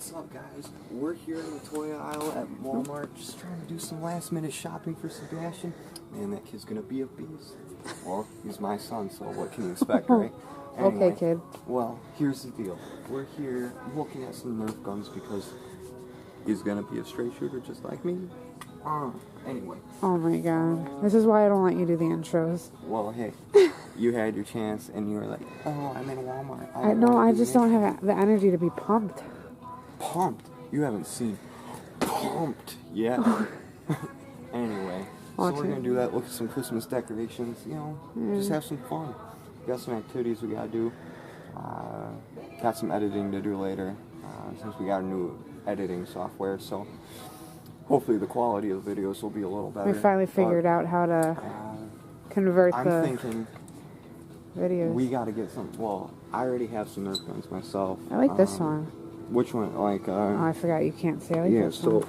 What's up, guys? We're here in the toy aisle at Walmart, just trying to do some last-minute shopping for Sebastian. Man, that kid's gonna be a beast. Well, he's my son, so what can you expect, right? Anyway, Okay, kid. Well, here's the deal. We're here looking at some Nerf guns because he's gonna be a straight shooter just like me. Anyway. Oh my god. This is why I don't let you do the intros. Well, hey, you had your chance and you were like, oh, I'm in Walmart. I just don't have the energy to be pumped. Pumped? You haven't seen pumped yet. Anyway, so we're gonna do that, look at some Christmas decorations, you know, just have some fun. Got some activities we gotta do. Got some editing to do later, since we got a new editing software, so hopefully the quality of the videos will be a little better. We finally figured out how to convert the thinking videos. We gotta get some, well, I already have some Nerf guns myself. I like this one. Which one? Like, oh, I forgot you can't say. I like yeah, this so, one.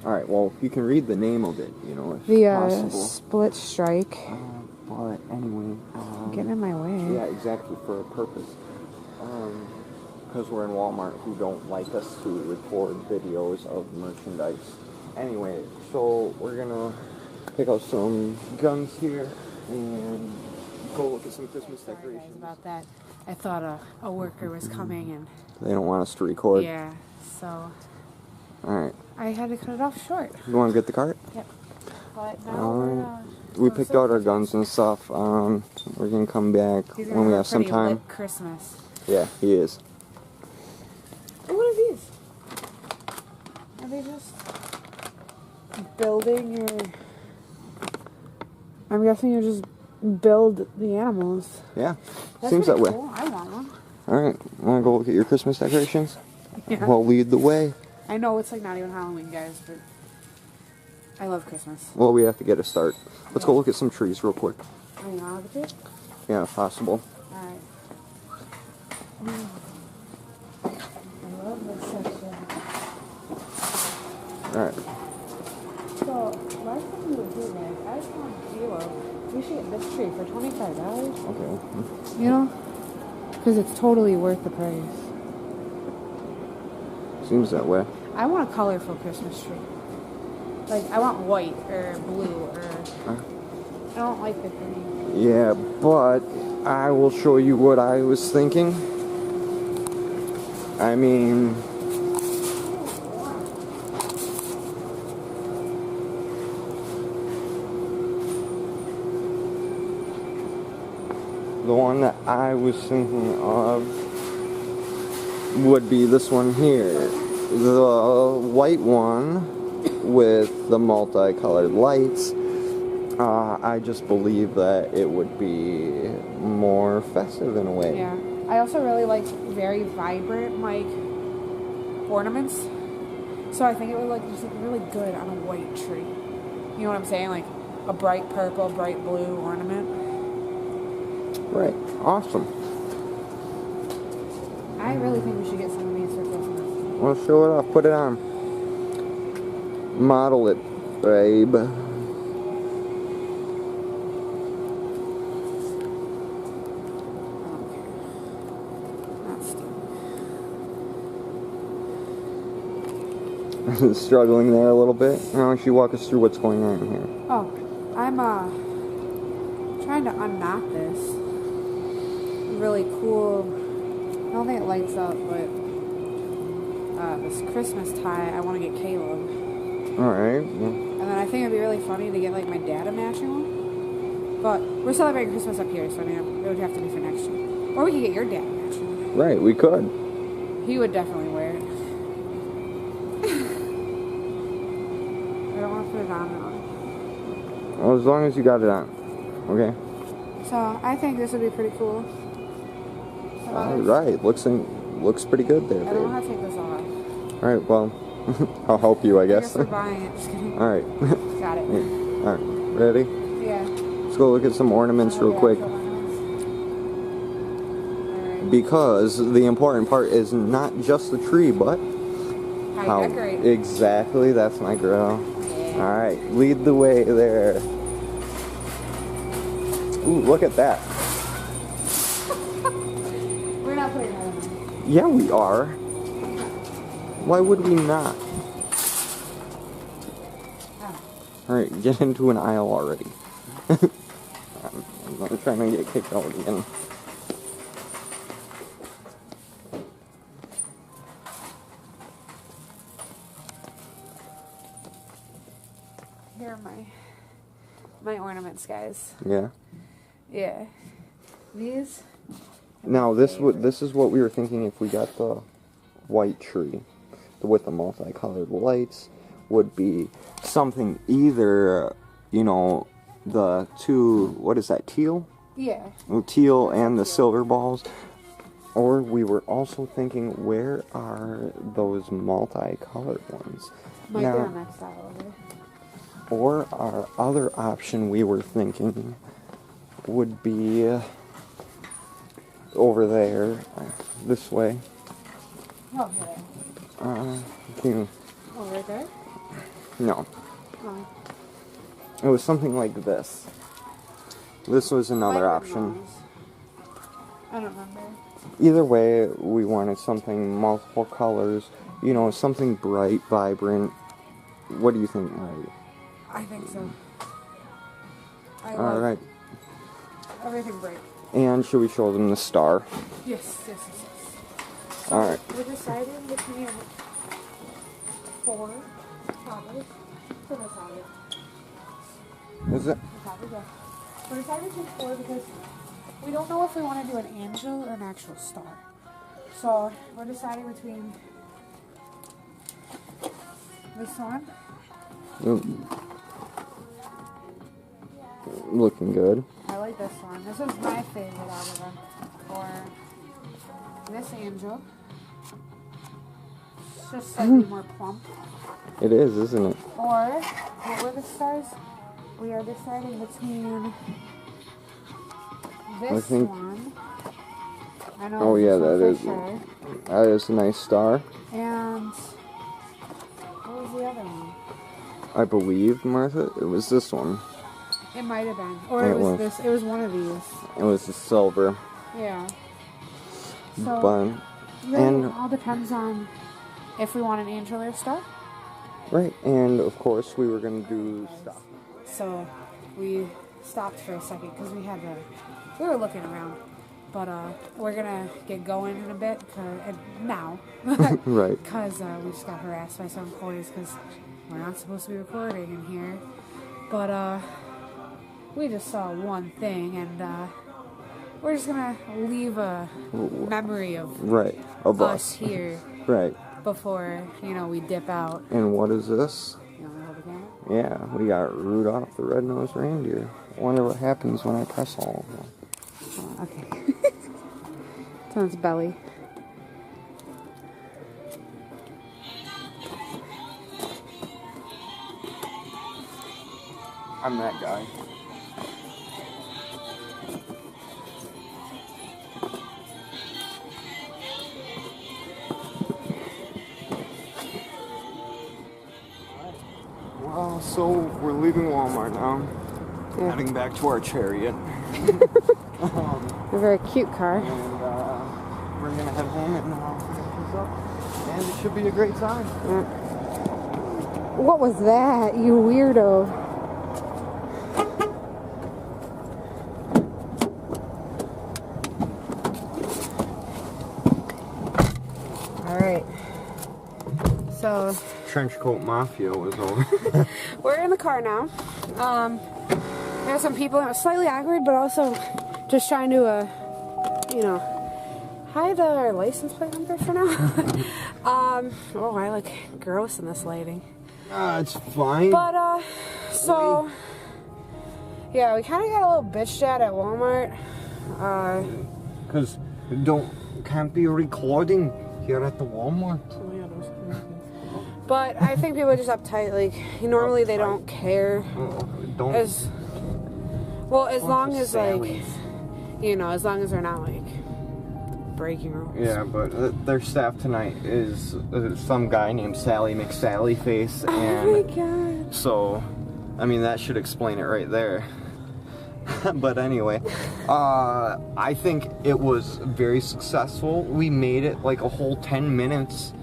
alright, well, you can read the name of it, you know, if possible. Split Strike. But anyway, getting in my way. Yeah, exactly, for a purpose. Because we're in Walmart, who don't like us to record videos of merchandise. Anyway, so we're gonna pick out some guns here and go look at some Christmas decorations. Sorry guys about that. I thought a worker was coming and they don't want us to record. Yeah, so alright. I had to cut it off short. You want to get the cart? Yep. But now we picked out our guns and stuff. We're gonna come back when we have some time. Lit Christmas. Yeah, he is. Oh, what are these? Are they just building your... I'm guessing you just build the animals. Yeah, That's seems that way. Cool. I want one. Alright, want to go look at your Christmas decorations? Yeah. Well, lead the way. I know it's like not even Halloween, guys, but I love Christmas. Well, we have to get a start. Let's go look at some trees real quick. Oh, you want to look at it? Yeah, if possible. Alright. I love this section. Alright. So, last time we were here, guys, I found Kaleb. We should get this tree for $25. Okay. You know? Because it's totally worth the price. Seems that way. I want a colorful Christmas tree. Like, I want white or blue or... I don't like the green. Yeah, but I will show you what I was thinking. I mean... the one that I was thinking of would be this one here. The white one with the multicolored lights. I just believe that it would be more festive in a way. Yeah. I also really like very vibrant, like, ornaments. So I think it would, like, just look really good on a white tree. You know what I'm saying? Like, a bright purple, bright blue ornament. Right. Awesome. I really think we should get some of these for Christmas. Well, show it off. Put it on. Model it, babe. Struggling there a little bit. Why don't you walk us through what's going on here? Oh, I'm trying to unknot this. Really cool. I don't think it lights up, but this Christmas tie I want to get Kaleb. Alright. Yeah. And then I think it'd be really funny to get like my dad a matching one. But we're celebrating Christmas up here, so I mean it would have to be for next year. Or we could get your dad a matching one. Right, we could. He would definitely wear it. I don't want to put it on though. Well, as long as you got it on. Okay. So I think this would be pretty cool. Alright, looks pretty good there, babe. I don't know how to take this off. Alright, well, I'll help you, I guess. we're buying it. Just kidding. Alright. Got it. Alright, ready? Yeah. Let's go look at some ornaments real quick. Because the important part is not just the tree, but how you decorate. Exactly, that's my girl. Yeah. Alright, lead the way there. Ooh, look at that. We're not putting that in. Yeah, we are. Why would we not? Alright, get into an aisle already. I'm trying to get kicked out again. Here are my ornaments, guys. Yeah. Yeah. These. Now this is what we were thinking if we got the white tree with the multicolored lights. Would be something either, you know, the two, what is that, teal? Yeah. The teal and the silver balls. Or we were also thinking, where are those multicolored ones? Might be on that side over. Or our other option we were thinking would be over there, this way. Oh, yeah. Over there? No. Oh. It was something like this. This was another option. I don't remember. Either way, we wanted something multiple colors. You know, something bright, vibrant. What do you think, Mary? I think so. Alright. Everything bright. And should we show them the star? Yes. So alright. we're deciding between 4 toppers for this outfit. Is it? We're deciding between 4 because we don't know if we want to do an angel or an actual star. So we're deciding between this one. Looking good. I like this one. This is my favorite out of them. Or this angel. It's just slightly more plump. It is, isn't it? Or, what were the stars? We are deciding between this one. I know. Oh yeah, that sure. is a nice star. And what was the other one? I believe, Martha, it was this one. It might have been, or it was this. It was one of these. It was the silver. Yeah. So But, really, it all depends on if we want an angel or a star. Right, and of course we were gonna do stuff. So we stopped for a second because we were looking around, but we're gonna get going in a bit now. Right. Because we just got harassed by some employees because we're not supposed to be recording in here, but we just saw one thing and we're just gonna leave a memory of us here. Right. Before, we dip out. And what is this? You want to hold the camera? Yeah, we got Rudolph the Red-Nosed Reindeer. I wonder what happens when I press all of them. Oh, okay. It's on its belly. I'm that guy. Well, so we're leaving Walmart now. Yeah. Heading back to our chariot. A very cute car. And we're gonna head home and finish this up. And it should be a great time. Yeah. What was that, you weirdo? Alright. So Trenchcoat Mafia was over. We're in the car now. There are some people. It was slightly awkward, but also just trying to, hide our license plate number for now. Oh, I look gross in this lighting. It's fine. But, so, yeah, we kind of got a little bitched at Walmart. Because can't be recording here at the Walmart. But I think people are just uptight. Like, normally they don't care. As long as, like, as long as they're not, like, breaking rules. Yeah, but their staff tonight is some guy named Sally McSallyface. And oh my god. So, I mean, that should explain it right there. But anyway, I think it was very successful. We made it like a whole 10 minutes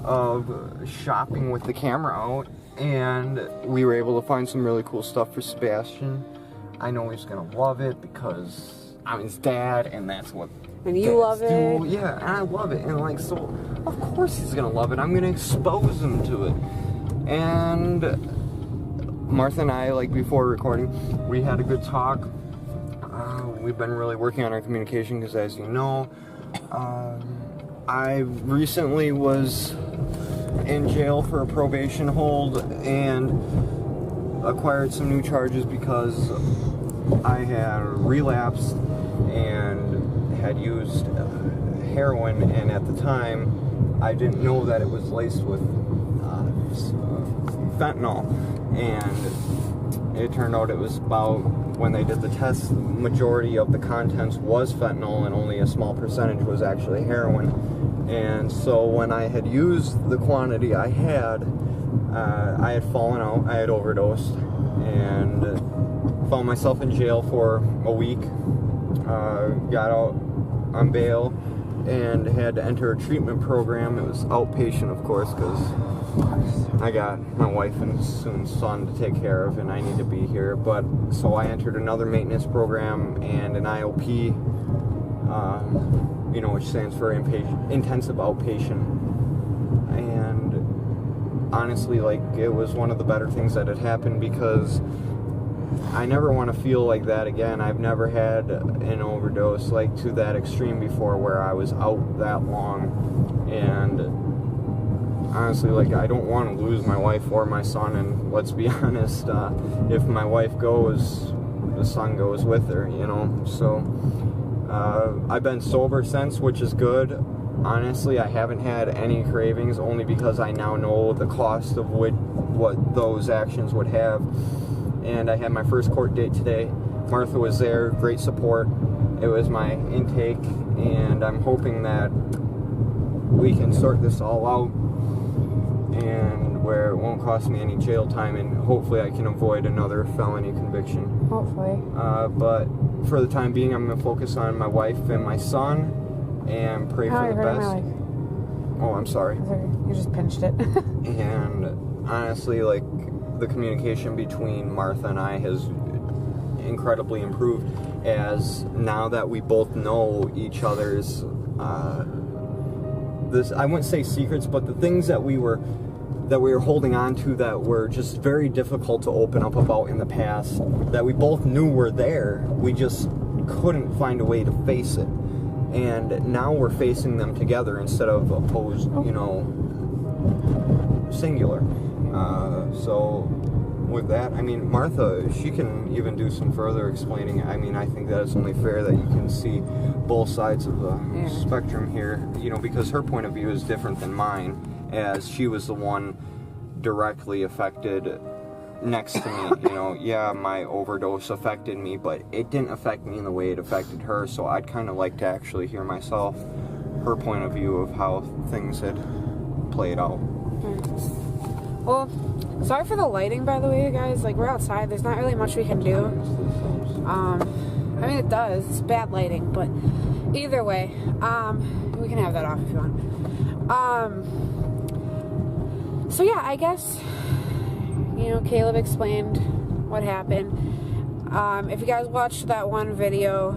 of shopping with the camera out, and we were able to find some really cool stuff for Sebastian. I know he's gonna love it because I'm his dad, and that's what. And you love it. Do. Yeah, and I love it, and like so, of course he's gonna love it. I'm gonna expose him to it. And Martha and I, like before recording, we had a good talk. We've been really working on our communication because, as you know, I recently was in jail for a probation hold and acquired some new charges because I had relapsed and had used heroin, and at the time I didn't know that it was laced with fentanyl, and it turned out it was about, when they did the test, the majority of the contents was fentanyl and only a small percentage was actually heroin. And so when I had used the quantity I had fallen out, I had overdosed, and found myself in jail for a week, got out on bail, and had to enter a treatment program. It was outpatient, of course, because I got my wife and soon son to take care of, and I need to be here. But so I entered another maintenance program and an IOP, which stands for intensive outpatient. And honestly, like, it was one of the better things that had happened, because I never want to feel like that again. I've never had an overdose like to that extreme before, where I was out that long. And honestly, like, I don't want to lose my wife or my son, and let's be honest, if my wife goes, the son goes with her, so I've been sober since, which is good. Honestly, I haven't had any cravings, only because I now know the cost of what those actions would have. And I had my first court date today. Martha was there, great support. It was my intake, and I'm hoping that we can sort this all out, and where it won't cost me any jail time, and hopefully I can avoid another felony conviction. Hopefully. But for the time being, I'm going to focus on my wife and my son, and pray for the best. Oh, I'm sorry. You just pinched it. And honestly, like, the communication between Martha and I has incredibly improved, as now that we both know each other's I wouldn't say secrets, but the things that we were holding on to that were just very difficult to open up about in the past, that we both knew were there, we just couldn't find a way to face it. And now we're facing them together instead of opposed, singular. So with that, I mean, Martha, she can even do some further explaining. I mean, I think that it's only fair that you can see both sides of the spectrum here, because her point of view is different than mine, as she was the one directly affected next to me. Yeah, my overdose affected me, but it didn't affect me in the way it affected her, so I'd kind of like to actually hear myself, her point of view of how things had played out. Well, sorry for the lighting, by the way, guys. Like, we're outside. There's not really much we can do. I mean, it does. It's bad lighting, but either way, we can have that off if you want. So yeah, I guess, Kaleb explained what happened. If you guys watched that one video,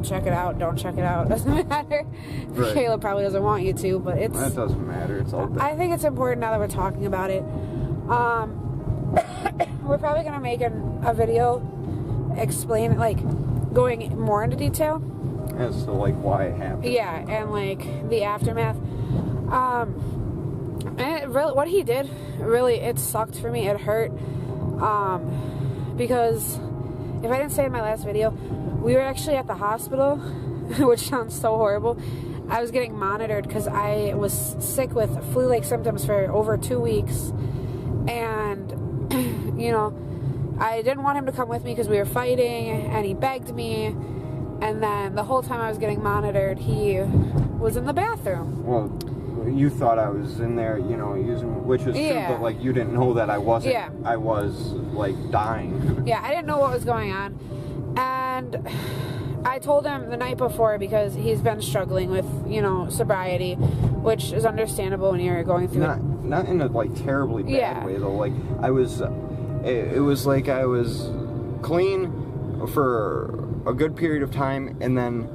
check it out, don't check it out, doesn't matter. Right. Kaleb probably doesn't want you to, but it's... That doesn't matter, it's all good. I think it's important now that we're talking about it. We're probably going to make a video explain, like, going more into detail. As to, like, why it happened. Yeah, and, like, the aftermath. And it really, what he did, really, it sucked for me, it hurt. Because, if I didn't say in my last video, we were actually at the hospital, which sounds so horrible. I was getting monitored because I was sick with flu-like symptoms for over 2 weeks. And, I didn't want him to come with me because we were fighting, and he begged me. And then the whole time I was getting monitored, he was in the bathroom. Well, you thought I was in there, using, which was true, but, like, you didn't know that I wasn't. Yeah. I was, like, dying. Yeah, I didn't know what was going on. And I told him the night before, because he's been struggling with, sobriety, which is understandable when you're going through not in a like terribly bad way though. Like I was, it was like I was clean for a good period of time, and then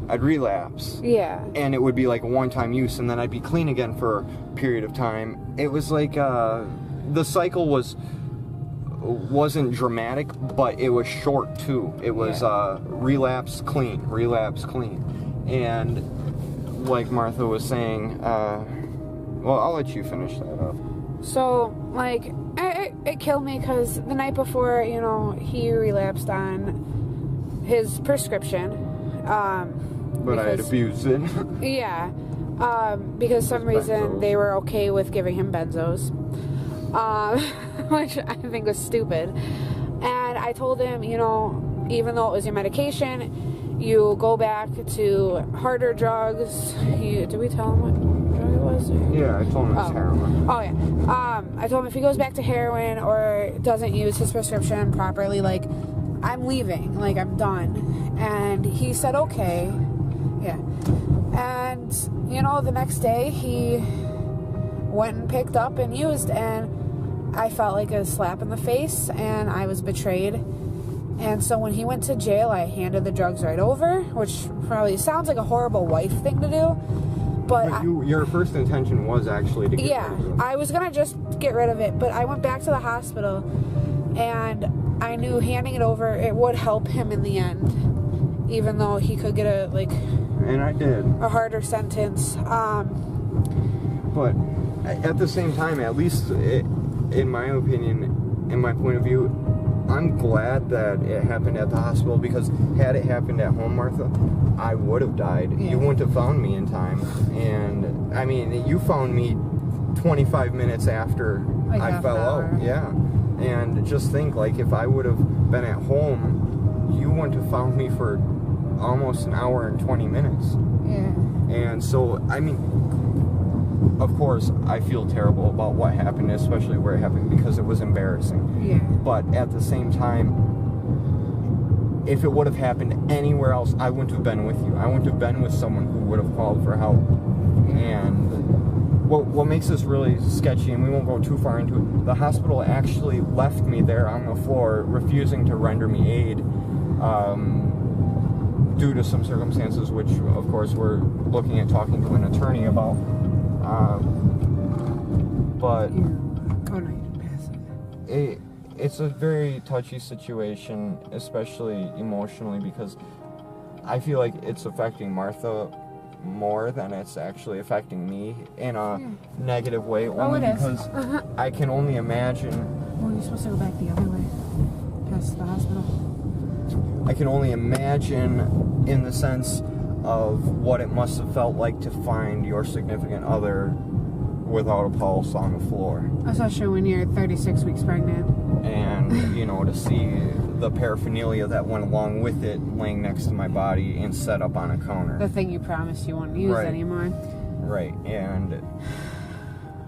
I'd relapse. Yeah. And it would be like a one-time use, and then I'd be clean again for a period of time. It was like the cycle wasn't dramatic, but it was short too. It was relapse, clean, and like Martha was saying, well, I'll let you finish that up. So, like, it killed me because the night before, you know, he relapsed on his prescription. But I had abused it. Yeah. Because some reason they were okay with giving him benzos. Which I think was stupid. And I told him, you know, even though it was your medication, you go back to harder drugs. Did we tell him what drug it was? Yeah, I told him it was heroin. Oh, yeah. I told him if he goes back to heroin or doesn't use his prescription properly, like, I'm leaving. Like, I'm done. And he said, okay. Yeah. And, you know, the next day he went and picked up and used, and I felt like a slap in the face, and I was betrayed. And so when he went to jail, I handed the drugs right over, which probably sounds like a horrible wife thing to do. But your first intention was actually to get rid of it. I was going to just get rid of it, but I went back to the hospital, and I knew handing it over, it would help him in the end, even though he could get and I did. A harder sentence. But at the same time, at least in my opinion, in my point of view, I'm glad that it happened at the hospital, because had it happened at home, Martha, I would have died. Yeah. You wouldn't have found me in time. And, I mean, you found me 25 minutes after I fell out. Yeah. And just think, like, if I would have been at home, you wouldn't have found me for almost an hour and 20 minutes. Yeah. And so, I mean, of course, I feel terrible about what happened, especially where it happened, because it was embarrassing. Yeah. But at the same time, if it would have happened anywhere else, I wouldn't have been with you. I wouldn't have been with someone who would have called for help. And what makes this really sketchy, and we won't go too far into it, the hospital actually left me there on the floor, refusing to render me aid, due to some circumstances, which, of course, we're looking at talking to an attorney about. But it's a very touchy situation, especially emotionally, because I feel like it's affecting Martha more than it's actually affecting me in a negative way. Only because I can only imagine. Well, you're supposed to go back the other way, past the hospital. I can only imagine in the sense of what it must have felt like to find your significant other without a pulse on the floor. Especially when you're 36 weeks pregnant. And, you know, to see the paraphernalia that went along with it laying next to my body and set up on a counter. The thing you promised you wouldn't use anymore. Right, and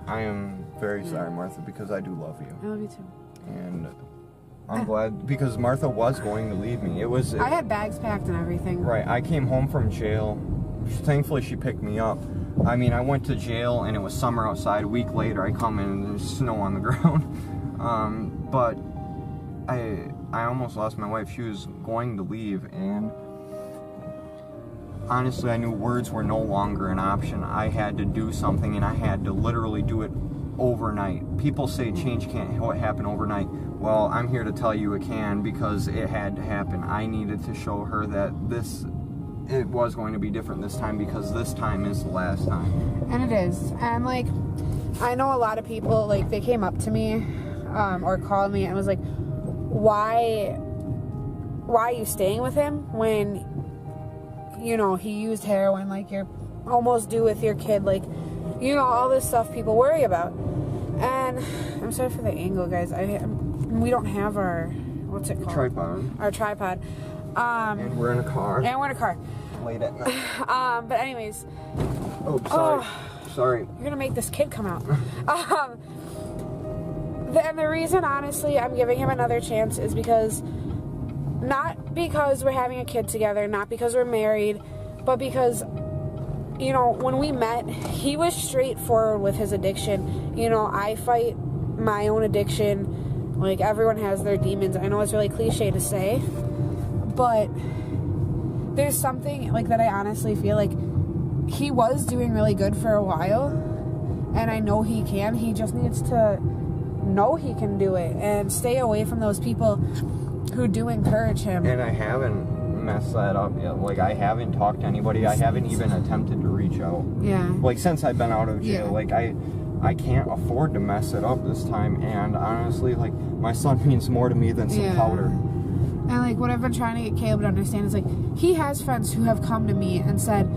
I am very sorry, Martha, because I do love you. I love you too. And I'm glad, because Martha was going to leave me. I had bags packed and everything. Right, I came home from jail. Thankfully, she picked me up. I mean, I went to jail and it was summer outside. A week later, I come in and there's snow on the ground. But I almost lost my wife. She was going to leave, and honestly, I knew words were no longer an option. I had to do something, and I had to literally do it overnight. People say change can't happen overnight. Well, I'm here to tell you it can, because it had to happen. I needed to show her that it was going to be different this time, because this time is the last time. And it is. And, like, I know a lot of people, like, they came up to me or called me and was like, why are you staying with him when, you know, he used heroin, like, you're almost due with your kid, like, you know, all this stuff people worry about. And I'm sorry for the angle, guys. We don't have our, what's it called? Tripod. Our tripod. And we're in a car. Late at night. But anyways. Oh, sorry. Sorry. You're gonna make this kid come out. And the reason, honestly, I'm giving him another chance is because, not because we're having a kid together, not because we're married, but because you know, when we met, he was straightforward with his addiction. You know, I fight my own addiction. Like, everyone has their demons. I know it's really cliche to say, but there's something, like, that I honestly feel like he was doing really good for a while, and I know he can. He just needs to know he can do it and stay away from those people who do encourage him. And I haven't messed that up yet. Like, I haven't talked to anybody. I haven't even attempted to reach out. Yeah. Like, since I've been out of jail. Yeah. Like, I can't afford to mess it up this time. And honestly, like, my son means more to me than some powder. And, like, what I've been trying to get Caleb to understand is, like, he has friends who have come to me and said,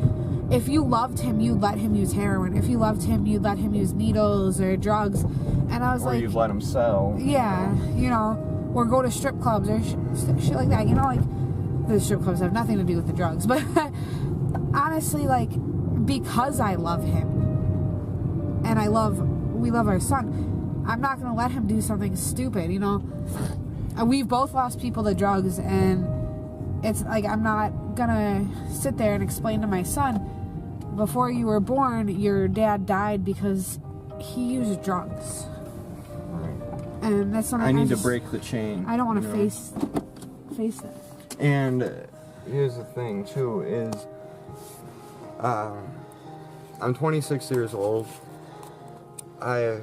if you loved him, you'd let him use heroin. If you loved him, you'd let him use needles or drugs. And I was like... Or you'd let him sell. Yeah, you know, or go to strip clubs or shit like that. You know, like, the strip clubs have nothing to do with the drugs. But honestly, like, because I love him and we love our son, I'm not going to let him do something stupid, you know. We've both lost people to drugs, and it's like, I'm not going to sit there and explain to my son, before you were born, your dad died because he used drugs. And that's something I need to break the chain. I don't want to face it. And here's the thing too is, I'm 26 years old. I've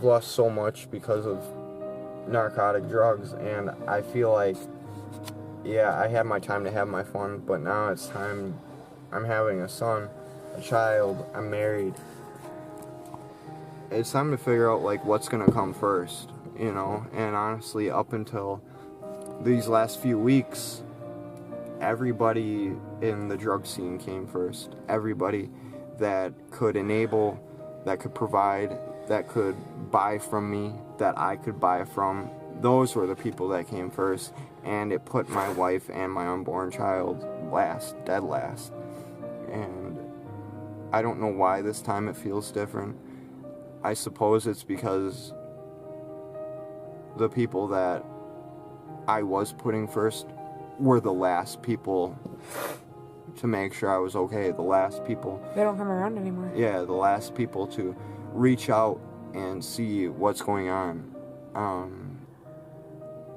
lost so much because of narcotic drugs, and I feel like, yeah, I had my time to have my fun, but now it's time. I'm having a son, a child, I'm married. It's time to figure out, like, what's gonna come first, you know. And honestly, up until these last few weeks, everybody in the drug scene came first. Everybody that could enable, that could provide, that could buy from me, that I could buy from, those were the people that came first. And it put my wife and my unborn child last, dead last. And I don't know why this time it feels different. I suppose it's because the people that I was putting first were the last people to make sure I was okay. The last people... They don't come around anymore. Yeah, the last people to reach out and see what's going on.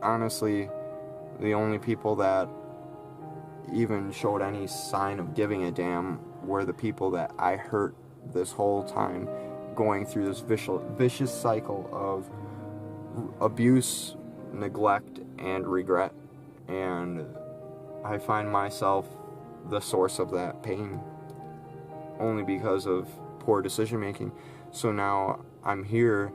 Honestly, the only people that even showed any sign of giving a damn were the people that I hurt this whole time, going through this vicious cycle of abuse, neglect, and regret. And I find myself the source of that pain only because of poor decision making. So now I'm here